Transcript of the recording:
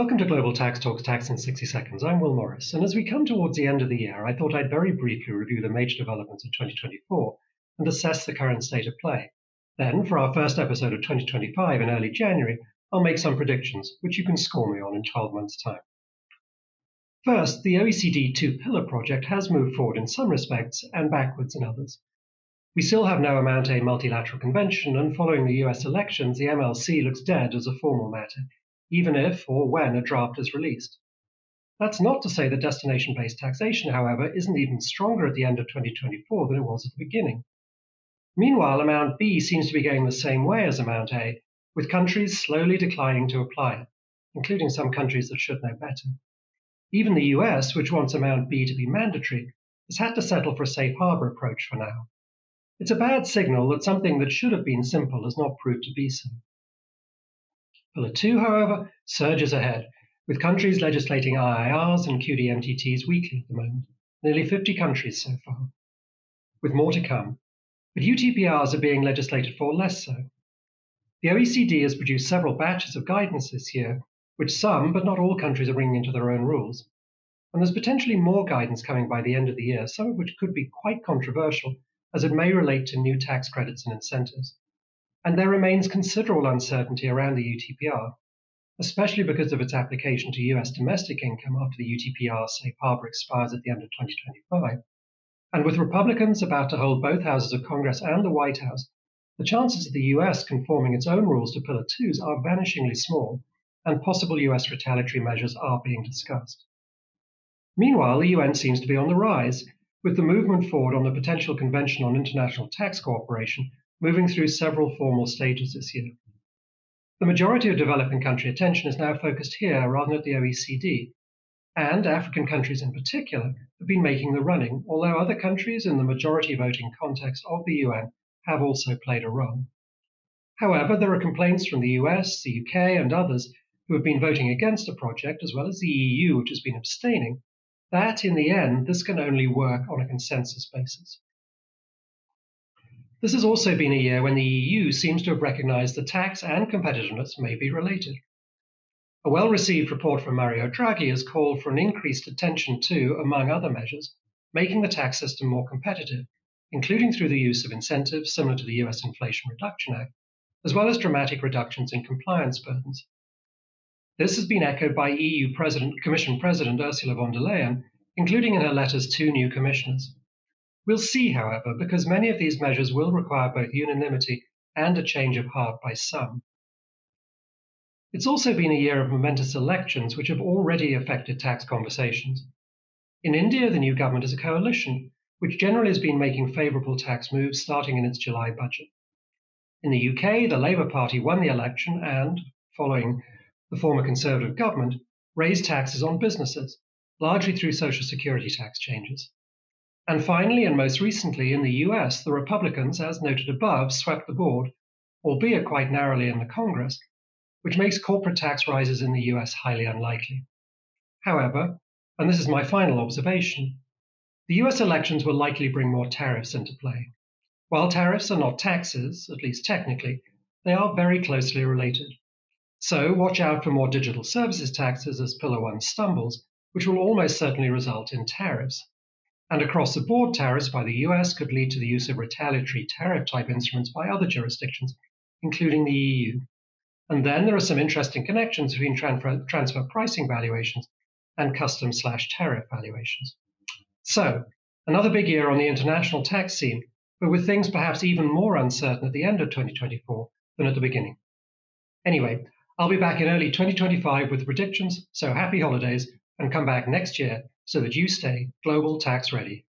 Welcome to Global Tax Talks Tax in 60 Seconds. I'm Will Morris, and as we come towards the end of the year, I thought I'd very briefly review the major developments of 2024 and assess the current state of play. Then, for our first episode of 2025 in early January, I'll make some predictions, which you can score me on in 12 months' time. First, the OECD two-pillar project has moved forward in some respects and backwards in others. We still have no Amount A multilateral convention, and following the US elections, the MLC looks dead as a formal matter, even if or when a draft is released. That's not to say that destination-based taxation, however, isn't even stronger at the end of 2024 than it was at the beginning. Meanwhile, Amount B seems to be going the same way as Amount A, with countries slowly declining to apply it, including some countries that should know better. Even the US, which wants Amount B to be mandatory, has had to settle for a safe harbor approach for now. It's a bad signal that something that should have been simple has not proved to be so. Pillar 2, however, surges ahead, with countries legislating IIRs and QDMTTs weekly at the moment, nearly 50 countries so far, with more to come. But UTPRs are being legislated for less so. The OECD has produced several batches of guidance this year, which some, but not all countries are bringing into their own rules. And there's potentially more guidance coming by the end of the year, some of which could be quite controversial, as it may relate to new tax credits and incentives. And there remains considerable uncertainty around the UTPR, especially because of its application to US domestic income after the UTPR safe harbor expires at the end of 2025. And with Republicans about to hold both houses of Congress and the White House, the chances of the US conforming its own rules to Pillar 2s are vanishingly small, and possible US retaliatory measures are being discussed. Meanwhile, the UN seems to be on the rise, with the movement forward on the potential Convention on International Tax Cooperation moving through several formal stages this year. The majority of developing country attention is now focused here rather than at the OECD, and African countries in particular have been making the running, although other countries in the majority voting context of the UN have also played a role. However, there are complaints from the US, the UK, and others who have been voting against the project, as well as the EU, which has been abstaining, that in the end, this can only work on a consensus basis. This has also been a year when the EU seems to have recognized that tax and competitiveness may be related. A well-received report from Mario Draghi has called for an increased attention to, among other measures, making the tax system more competitive, including through the use of incentives similar to the US Inflation Reduction Act, as well as dramatic reductions in compliance burdens. This has been echoed by Commission President Ursula von der Leyen, including in her letters to new commissioners. We'll see, however, because many of these measures will require both unanimity and a change of heart by some. It's also been a year of momentous elections which have already affected tax conversations. In India, the new government is a coalition, which generally has been making favourable tax moves starting in its July budget. In the UK, the Labour Party won the election and, following the former Conservative government, raised taxes on businesses, largely through Social Security tax changes. And finally, and most recently, in the US, the Republicans, as noted above, swept the board, albeit quite narrowly in the Congress, which makes corporate tax rises in the US highly unlikely. However, and this is my final observation, the US elections will likely bring more tariffs into play. While tariffs are not taxes, at least technically, they are very closely related. So watch out for more digital services taxes as Pillar 1 stumbles, which will almost certainly result in tariffs. And across-the-board tariffs by the US could lead to the use of retaliatory tariff-type instruments by other jurisdictions, including the EU. And then there are some interesting connections between transfer pricing valuations and custom/tariff valuations. So, another big year on the international tax scene, but with things perhaps even more uncertain at the end of 2024 than at the beginning. Anyway, I'll be back in early 2025 with predictions, so happy holidays, and come back next year so that you stay global tax ready.